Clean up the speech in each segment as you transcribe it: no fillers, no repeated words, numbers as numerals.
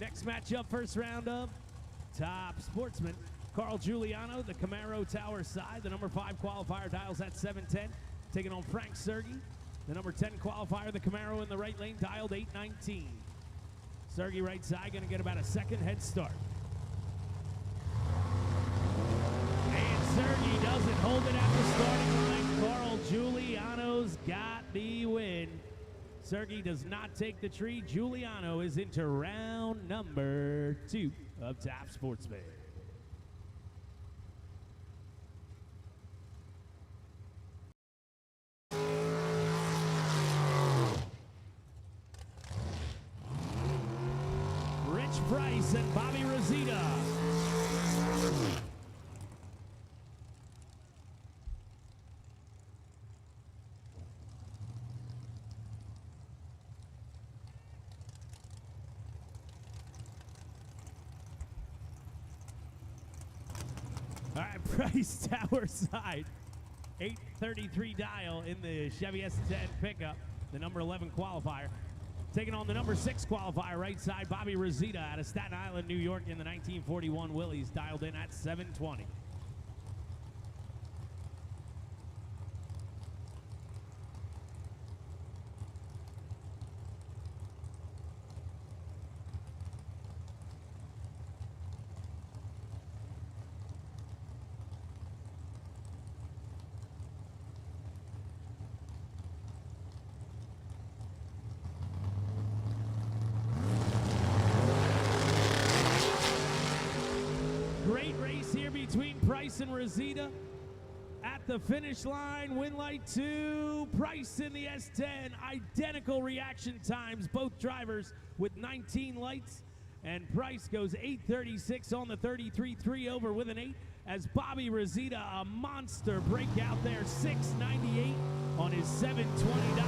Next matchup, first round of Top Sportsman. Carl Giuliano, the Camaro Tower side. The number 5 qualifier dials at 710. Taking on Frank Sergi. The number 10 qualifier, the Camaro in the right lane, dialed 819. Sergi right side, going to get about a second head start. And Sergi doesn't hold it at the starting line. Carl Giuliano's got the win. Sergi does not take the tree. Giuliano is into round number 2 of Top Sportsman. Rich Price and Bobby Rosita. All right, Price Tower side, 833 dial in the Chevy S10 pickup, the number 11 qualifier. Taking on the number 6 qualifier, right side, Bobby Rosita out of Staten Island, New York in the 1941 Willys, dialed in at 720. Great race here between Price and Rosita. At the finish line, win light 2, Price in the S10. Identical reaction times, both drivers with 19 lights. And Price goes 836 on the 33.3 over with an 8 as Bobby Rosita, a monster breakout there, 698 on his 720 dial.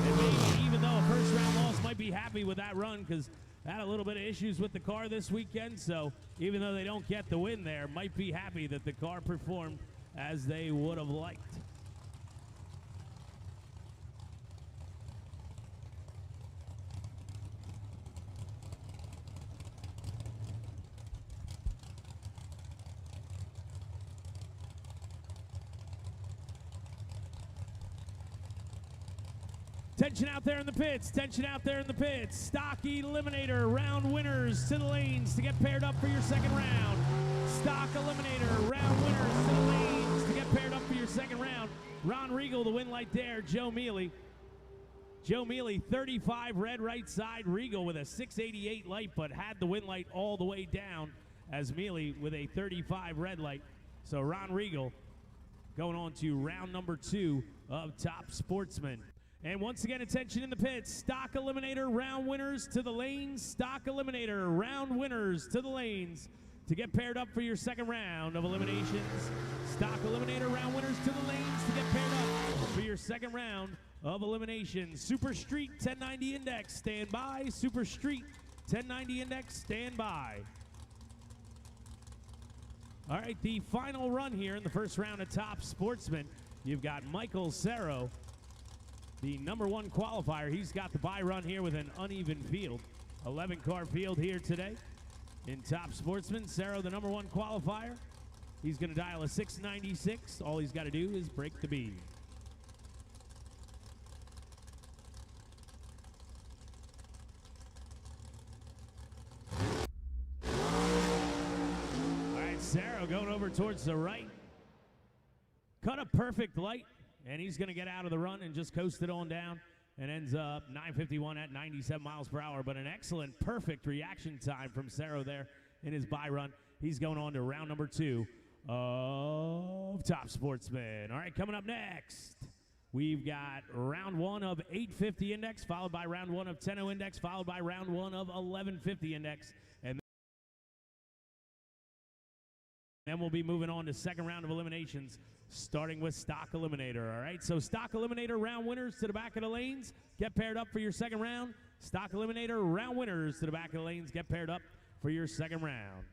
And maybe even though a first round loss, might be happy with that run because had a little bit of issues with the car this weekend, so even though they don't get the win there, might be happy that the car performed as they would have liked. Tension out there in the pits, tension out there in the pits. Stock Eliminator, round winners to the lanes to get paired up for your second round. Stock Eliminator, round winners to the lanes to get paired up for your second round. Ron Regal, the win light there, Joe Mealy. Joe Mealy, 35 red right side. Regal with a 688 light, but had the win light all the way down as Mealy with a 35 red light. So Ron Regal going on to round number 2 of Top Sportsman. And once again, attention in the pits. Stock Eliminator, round winners to the lanes. Stock Eliminator, round winners to the lanes to get paired up for your second round of eliminations. Stock Eliminator, round winners to the lanes to get paired up for your second round of eliminations. Super Street 1090 Index, stand by. Super Street 1090 Index, stand by. All right, the final run here in the first round of Top Sportsman. You've got Michael Serro, the number 1 qualifier. He's got the bye run here with an uneven field. 11-car field here today in Top Sportsman. Serro, the number 1 qualifier. He's going to dial a 696. All he's got to do is break the bead. All right, Serro going over towards the right. Cut a perfect light. And he's going to get out of the run and just coast it on down and ends up 951 at 97 miles per hour. But an excellent, perfect reaction time from Serro there in his bye run. He's going on to round number 2 of Top Sportsman. All right, coming up next, we've got round 1 of 850 Index, followed by round 1 of 100 Index, followed by round 1 of 1150 Index. And then we'll be moving on to second round of eliminations, starting with Stock Eliminator. All right, so Stock Eliminator, round winners to the back of the lanes, get paired up for your second round. Stock Eliminator, round winners to the back of the lanes, get paired up for your second round.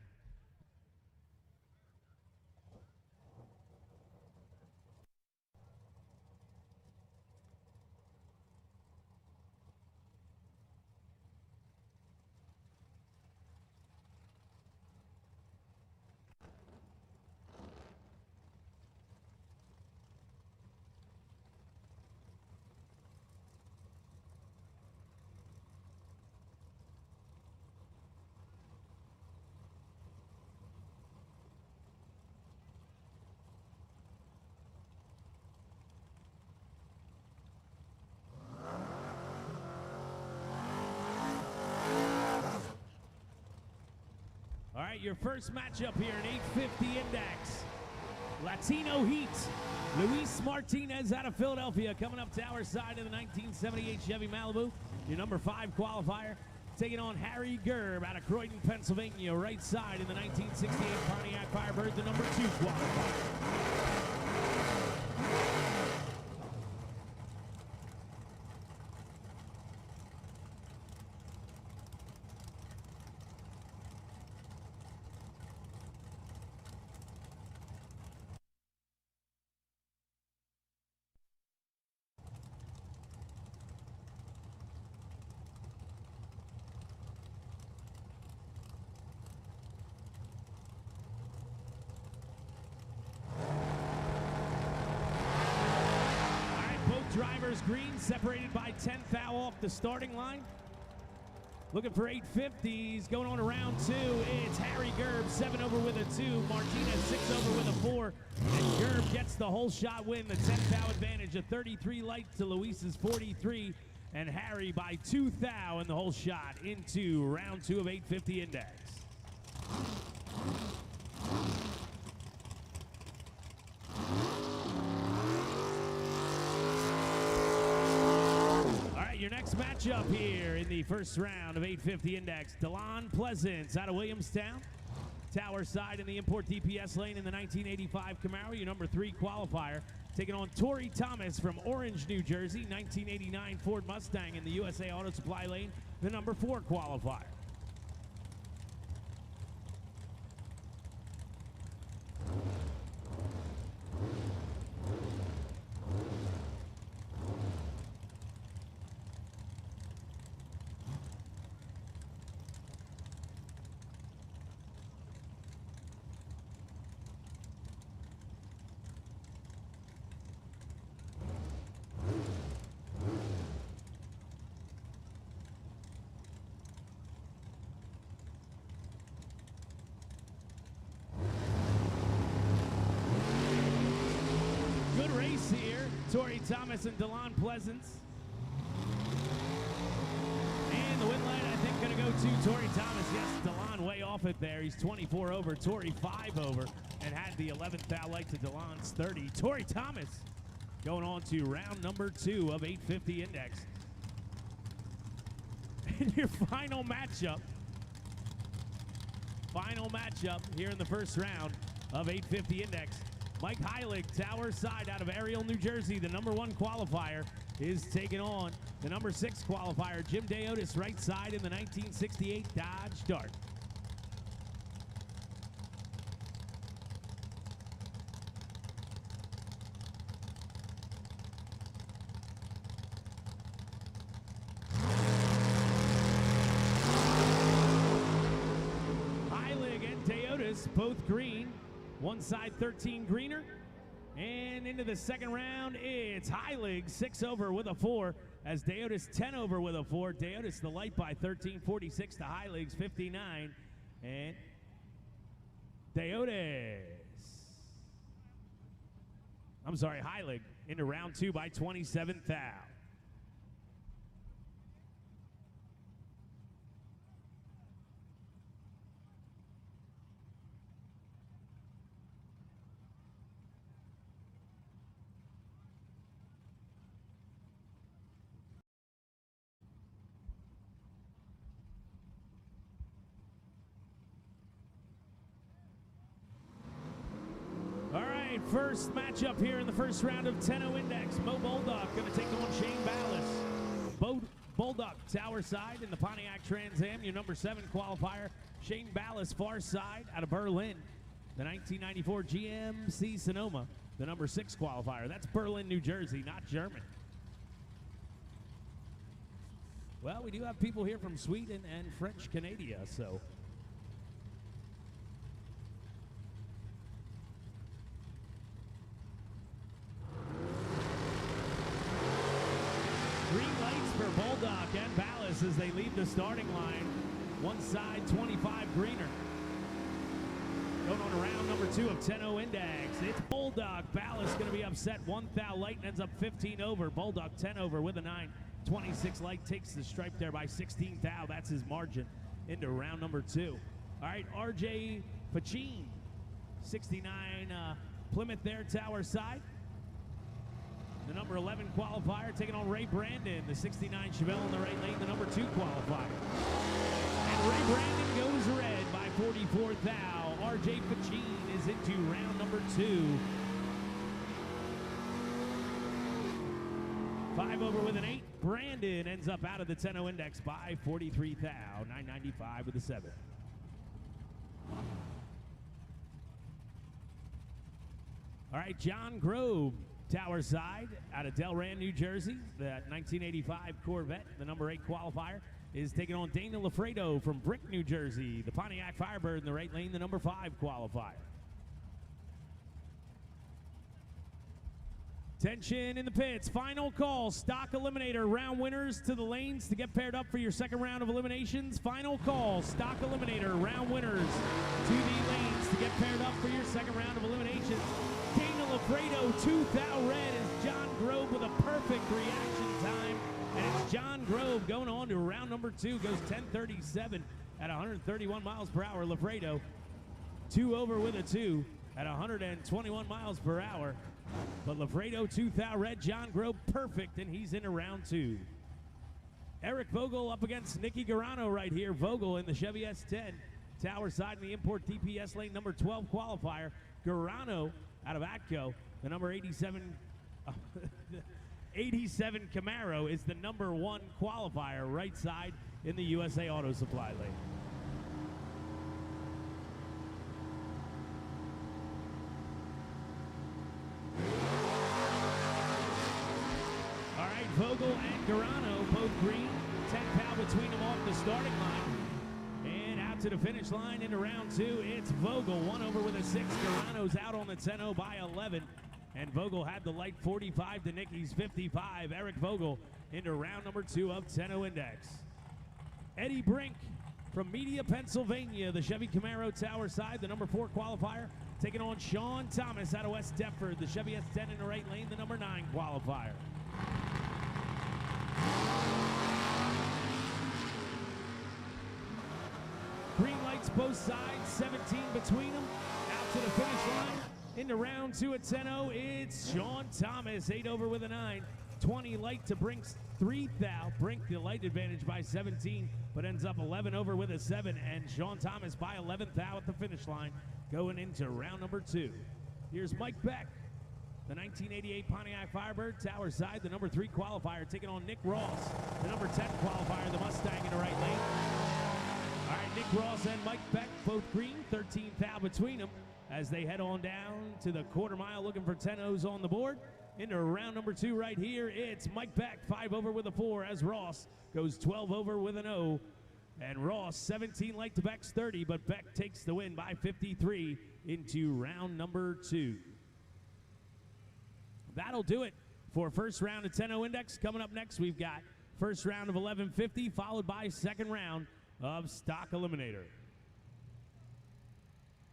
right, your first matchup here in 850 Index. Latino Heat. Luis Martinez out of Philadelphia coming up tower side in the 1978 Chevy Malibu. Your number 5 qualifier. Taking on Harry Gerb out of Croydon, Pennsylvania, right side in the 1968 Pontiac Firebird, the number 2 qualifier. Drivers green, separated by 10th thou off the starting line. Looking for 850s, going on to round 2. It's Harry Gerb, 7 over with a 2. Martinez, 6 over with a 4. And Gerb gets the whole shot win, the 10th thou advantage, a 33 light to Luis's 43. And Harry by 2 thou in the whole shot into round 2 of 850 Index. Your next matchup here in the first round of 850 Index, DeLon Pleasance out of Williamstown. Tower side in the import DPS lane in the 1985 Camaro, your number 3 qualifier. Taking on Torrey Thomas from Orange, New Jersey, 1989 Ford Mustang in the USA Auto Supply lane, the number 4 qualifier. Race here, Torrey Thomas and DeLon Pleasance. And the win light, I think, going to go to Torrey Thomas. Yes, DeLon way off it there. He's 24 over, Torrey 5 over, and had the 11th thou light to DeLon's 30. Torrey Thomas going on to round number 2 of 850 Index. And your final matchup here in the first round of 850 Index. Mike Heilig, tower side out of Ariel, New Jersey, the number 1 qualifier, is taking on the number 6 qualifier, Jim Deotis, right side in the 1968 Dodge Dart. Heilig and Deotis, both green. One side 13 greener. And into the second round, it's Heilig, 6 over with a 4, as Deotis 10 over with a 4. Deotis the light by 13, 46 to Heilig's 59. And Deotis. I'm sorry, Heilig into round 2 by 27 thou. All right, first matchup here in the first round of 10-0 Index. Mo Bulldog going to take on Shane Ballas. Bulldog tower side in the Pontiac Trans Am, your number 7 qualifier. Shane Ballas far side out of Berlin, the 1994 GMC Sonoma, the number 6 qualifier. That's Berlin, New Jersey, not German. Well, we do have people here from Sweden and French Canada, so. Green lights for Bulldog and Ballas as they leave the starting line. One side, 25 greener. Going on to round number 2 of 10-0 Index. It's Bulldog. Ballas going to be upset. 1 thou light and ends up 15 over. Bulldog 10 over with a 9. 26 light takes the stripe there by 16 thou. That's his margin into round number 2. All right, RJ Pachin, 69 Plymouth there, tower side. The number 11 qualifier taking on Ray Brandon, the 69 Chevelle in the right lane, the number 2 qualifier. And Ray Brandon goes red by 44 thou. RJ Pachin is into round number 2. 5 over with an 8. Brandon ends up out of the 10-0 index by 43 thou. 995 with a 7. All right, John Grove, tower side, out of Delran, New Jersey. That 1985 Corvette, the number 8 qualifier, is taking on Daniel Lafredo from Brick, New Jersey. The Pontiac Firebird in the right lane, the number 5 qualifier. Tension in the pits. Final call. Stock Eliminator. Round winners to the lanes to get paired up for your second round of eliminations. Final call. Stock Eliminator. Round winners to the lanes to get paired up for your second round of eliminations. Daniel Lafredo, 2 thou red, is John Grove with a perfect reaction time. And it's John Grove going on to round number 2. Goes 10:37 at 131 miles per hour. Lafredo, 2 over with a 2 at 121 miles per hour. But Lafredo, 2 thou red, John Grove perfect, and he's into round 2. Eric Vogel up against Nicky Garano right here. Vogel in the Chevy S10, tower side in the import DPS lane, number 12 qualifier. Garano out of Atco, the number 87 Camaro is the number 1 qualifier, right side in the USA Auto Supply lane. Vogel and Garano, both green. 10 thou between them off the starting line. And out to the finish line into round 2. It's Vogel, 1 over with a 6. Garano's out on the 10-0 by 11. And Vogel had the light 45 to Nicky's 55. Eric Vogel into round number 2 of 10-0 index. Eddie Brink from Media, Pennsylvania, the Chevy Camaro tower side, the number 4 qualifier, taking on Sean Thomas out of West Deptford, the Chevy S10 in the right lane, the number 9 qualifier. Green lights both sides, 17 between them. Out to the finish line. Into round 2 at 10-0, it's Sean Thomas, 8 over with a 9. 20 light to Brink's 3 thou. Brink the light advantage by 17, but ends up 11 over with a 7. And Sean Thomas by 11 thou at the finish line, going into round number 2. Here's Mike Beck, the 1988 Pontiac Firebird, tower side, the number 3 qualifier, taking on Nick Ross, the number 10 qualifier, the Mustang in the right lane. All right, Nick Ross and Mike Beck, both green, 13 thou between them as they head on down to the quarter mile looking for 10-0s on the board. Into round number 2 right here, it's Mike Beck, 5 over with a 4 as Ross goes 12 over with an 0. And Ross, 17 light to Beck's 30, but Beck takes the win by 53 into round number 2. That'll do it for first round of 10-0 index. Coming up next, we've got first round of 1150, followed by second round of Stock Eliminator.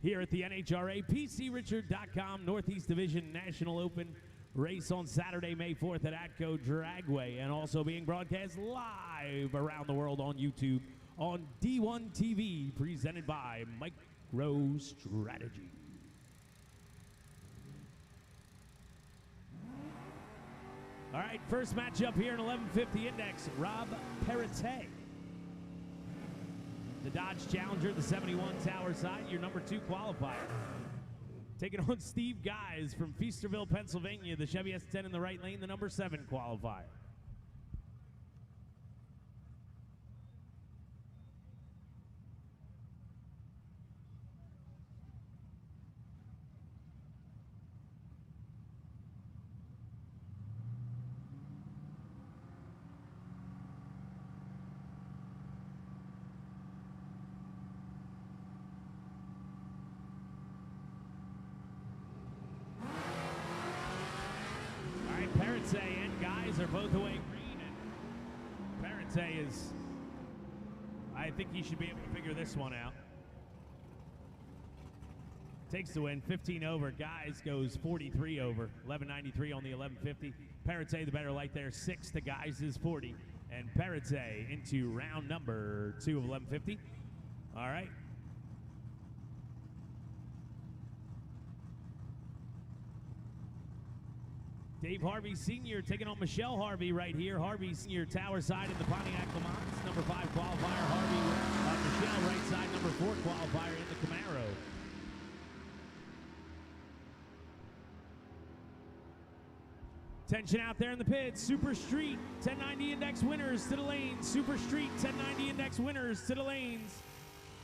Here at the NHRA PCRichard.com Northeast Division National Open race on Saturday, May 4th at Atco Dragway, and also being broadcast live around the world on YouTube on D1TV, presented by MicroStrategy. All right, first matchup here in 1150 index, Rob Perrottet, the Dodge Challenger, the 71 tower side, your number 2 qualifier. Taking on Steve Guys from Feasterville, Pennsylvania, the Chevy S10 in the right lane, the number 7 qualifier. Perrottet and Guys are both away green, and Perrottet is, I think he should be able to figure this one out. Takes the win, 15 over. Guys goes 43 over, 1193 on the 1150. Perrottet the better light there, 6 to Guys is 40. And Perrottet into round number 2 of 1150. All right, Dave Harvey Sr. taking on Michelle Harvey right here. Harvey Sr. tower side in the Pontiac Le Mans. Number 5 qualifier, Harvey. Michelle right side, number 4 qualifier in the Camaro. Tension out there in the pits. Super Street 1090 Index winners to the lanes. Super Street 1090 Index winners to the lanes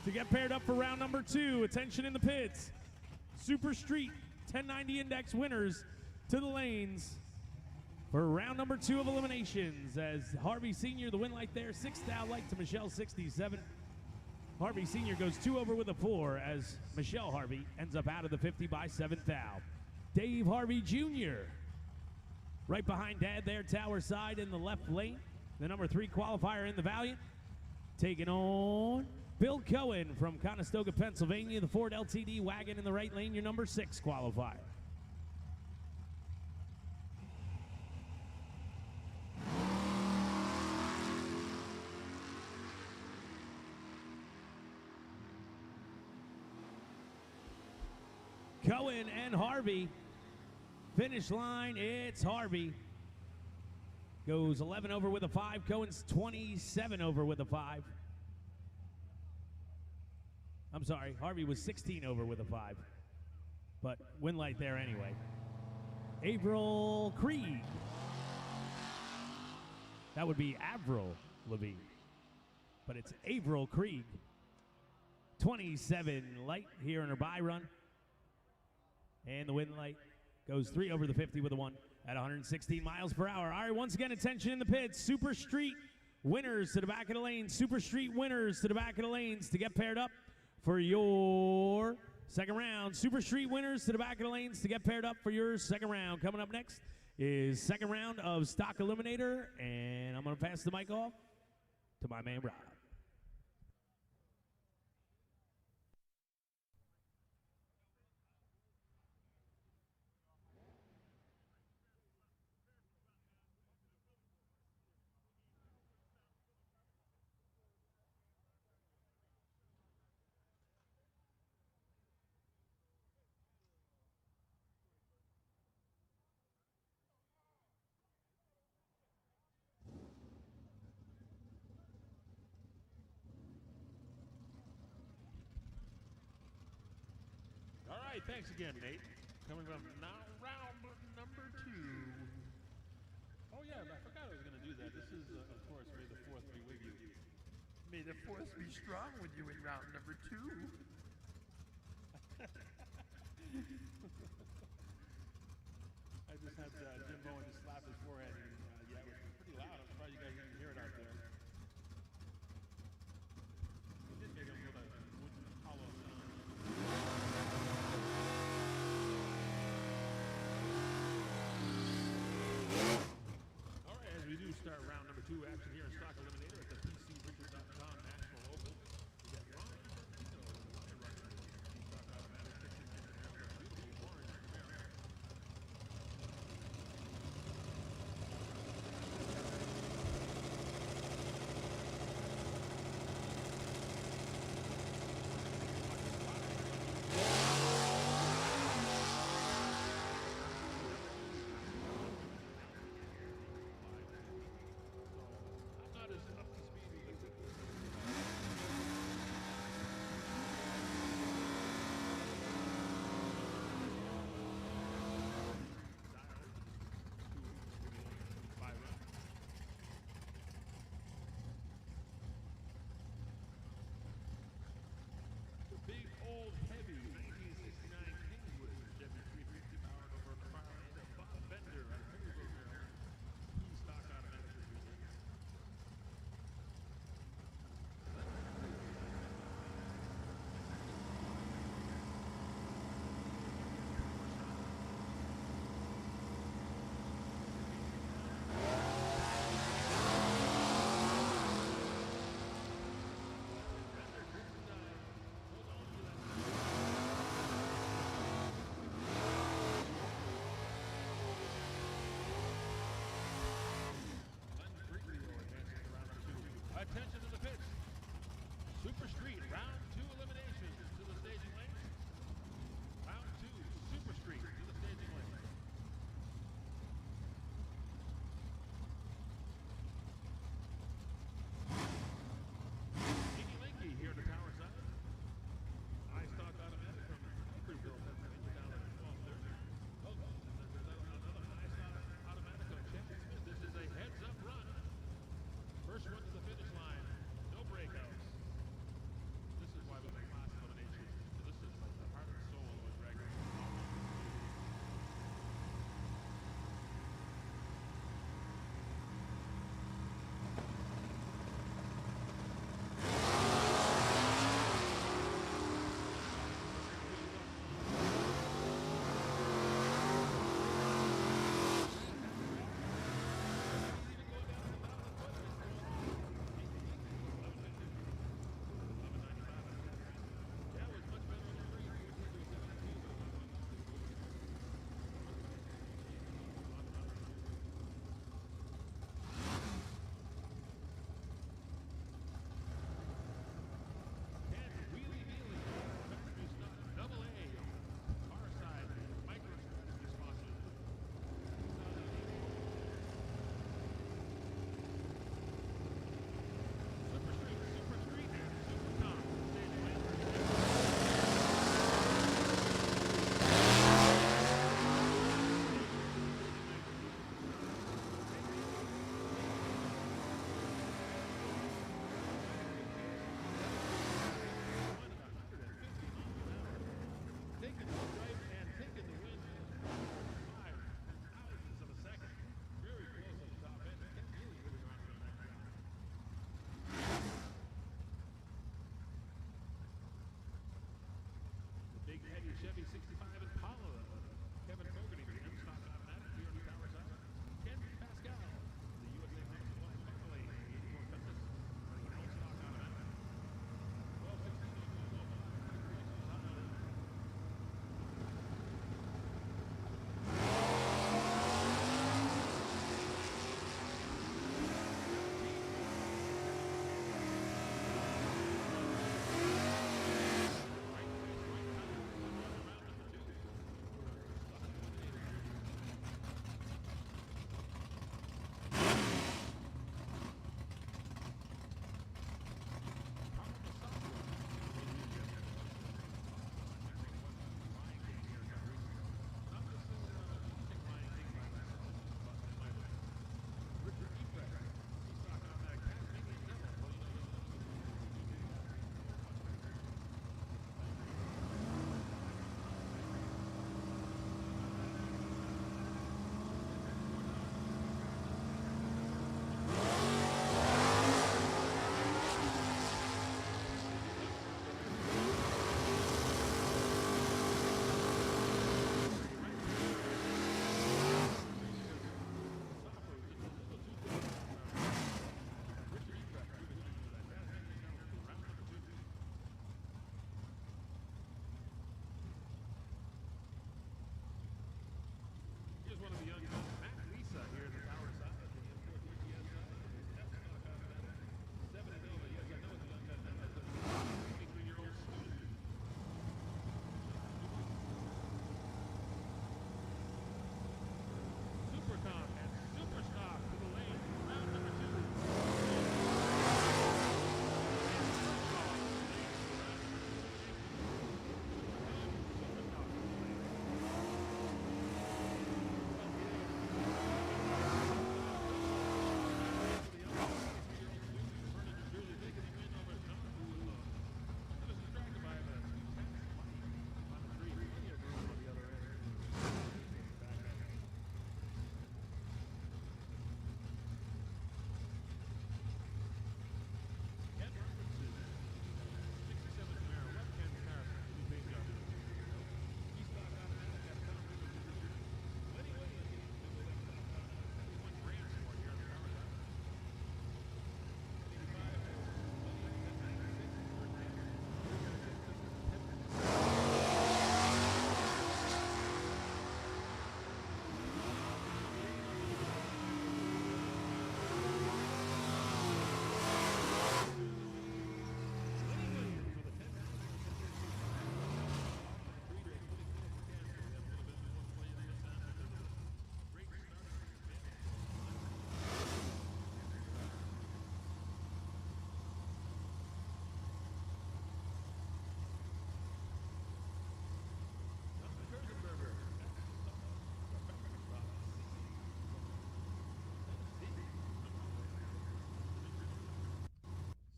to get paired up for round number 2. Attention in the pits. Super Street 1090 Index winners to the lanes for round number 2 of eliminations, as Harvey Sr., the win light there, 6th thou light to Michelle 67. Harvey Sr. goes 2 over with a 4 as Michelle Harvey ends up out of the 50 by 7th thou. Dave Harvey Jr. right behind Dad there, tower side in the left lane. The number 3 qualifier in the Valiant, taking on Bill Cohen from Conestoga, Pennsylvania, the Ford LTD wagon in the right lane, your number 6 qualifier. Cohen and Harvey. Finish line, it's Harvey. Goes 11 over with a 5. Cohen's 27 over with a 5. I'm sorry, Harvey was 16 over with a 5. But win light there anyway. Avril Krieg. That would be Avril Lavigne. But it's Avril Krieg. 27 light here in her bye run. And the win light goes 3 over the 50 with a 1 at 116 miles per hour. All right, once again, attention in the pits. Super Street winners to the back of the lanes. Super Street winners to the back of the lanes to get paired up for your second round. Super Street winners to the back of the lanes to get paired up for your second round. Coming up next is second round of Stock Eliminator, and I'm going to pass the mic off to my man, Rob. All right, thanks again, Nate. Coming from now round number 2. Oh yeah, I forgot I was going to do that. This is, of course, May the 4th be with you. May the force be strong with you in round number 2. I just had Jim Bowen just slap his forehead, and yeah, it was pretty loud. I'm surprised you guys didn't hear it out there. He did make him with a wooden hollow sound. All right, as we do start round number 2 action here in Stock Eliminator at the PCRichard.com National Open. We got Ron Martino, Stock Automatic, beautiful orange Camaro. I'm not as up to speed with it. The big old heavy 1969 Kingswood Chevy 350 powered over a car and a Bob Bender on Pembroke, Maryland. Key Stock Automatic this weekend. Attention to the pits. Super Street, round 2 eliminations to the staging lane. Round 2, Super Street to the staging lane. 65 Impala. Kevin Fogarty, the M-Stock Automatic here on the power side. Ken Pascal, the USA National Family, 84 Cutlass, running an M-Stock Automatic.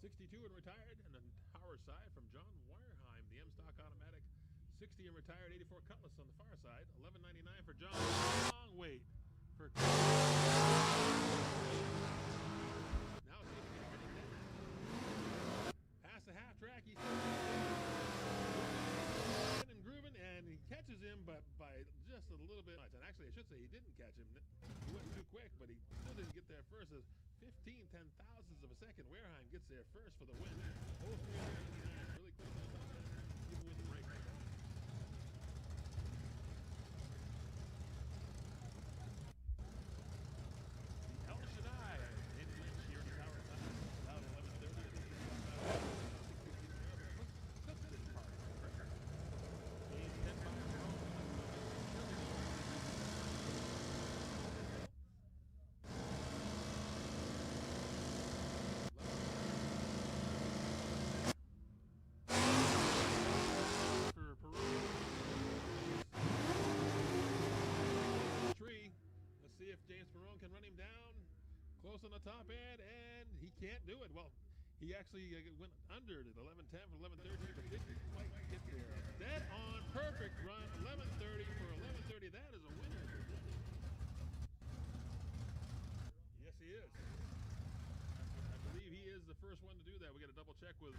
62 and retired, and then power side from John Weyerheim, the M-Stock Automatic, 60 and retired, 84 Cutlass on the far side, $11.99 for John. Long wait for now it's past the half track. He's and grooving, and he catches him, but by just a little bit much. And actually, I should say he didn't catch him. He went too quick, but he still didn't get there first. As 15 ten-thousandths of a second, Weyerheim gets there first for the win. Oh, 389, really close to the even with the break right now. The El Shaddai in Lynch here in the power side. About 11:30. Let's see if James Perone can run him down close on the top end, and he can't do it. Well, he actually went under at 11:10 for 11:30, but didn't quite get there. Dead on, perfect run, 11:30 for 11:30. That is a winner. Yes, he is. I believe he is the first one to do that. We got to double check with.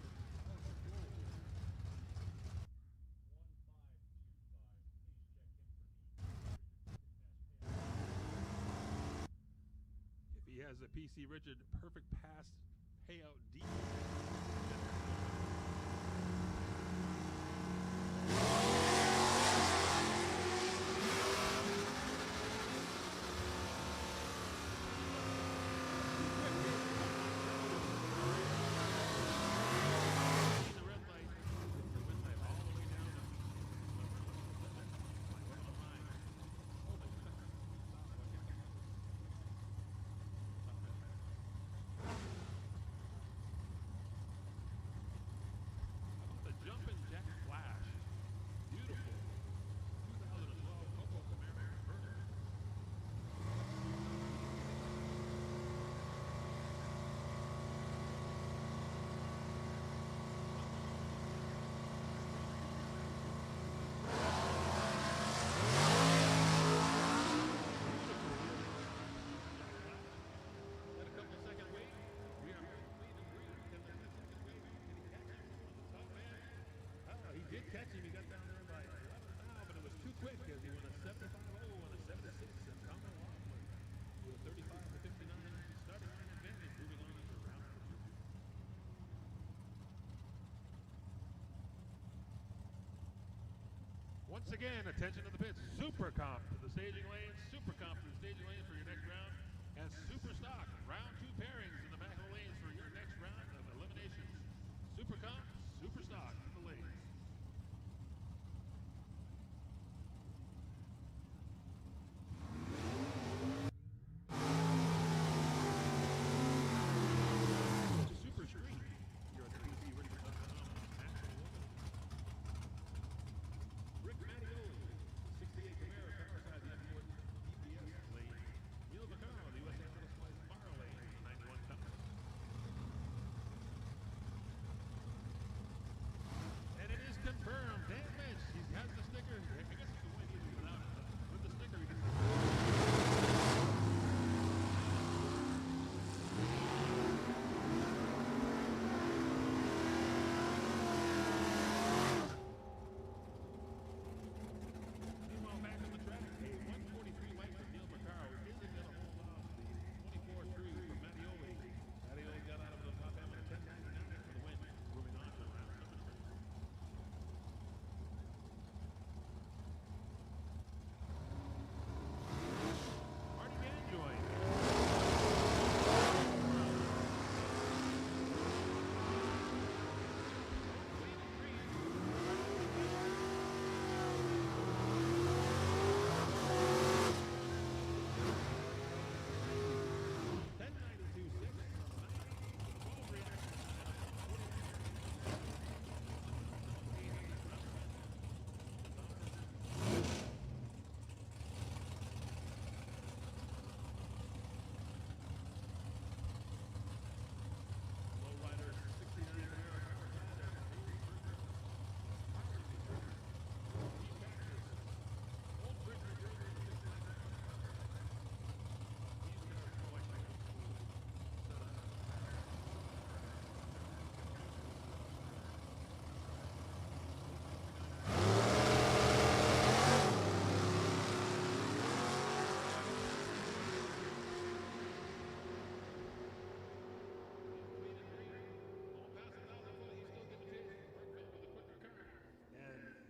has a PC Richard perfect pass payout D. Jumpin' Jack Flash. Beautiful. 2012 Coco Camaro converter. At a couple second wait. We are he did catch him. He got down there by 11 now, but it was too quick as he went a 75-0 and a 76 and coming along with a 35-59 starting line advantage moving on into round number 2. Once again, attention to the pits. Super comp to the staging lanes. Super comp to the staging lanes for your next round. And super stock round 2 pairings in the back of the lanes for your next round of eliminations. Super comp, super stock in the lanes. Super street. You're at the PC Richard.com. Rick Mattioli, 68 Camaro, car side, the F1 EPS lane. Neil Vaccaro, the USA Metal Splice bar lane, 91 Cummins. And it is confirmed. Dan Mitch, he has the sticker. I guess it's the one he needs without it. With the sticker, he gets the Meanwhile, back on the track, a 143 light from Neil Vaccaro isn't going to hold off the 24-3 from Mattioli. Mattioli got out of the top end with a 10.99 for the win. Moving on to round number 3. Marty Manjoy.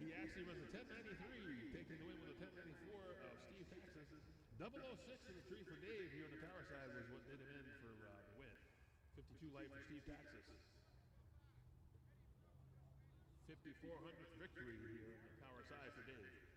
He actually runs a 1093, taking the win with a 1094 of Steve Texas. 006 in the tree for Dave here on the tower side was what did him in for the win. 52 light for Steve Texas. 5,400th victory here on the tower side for Dave.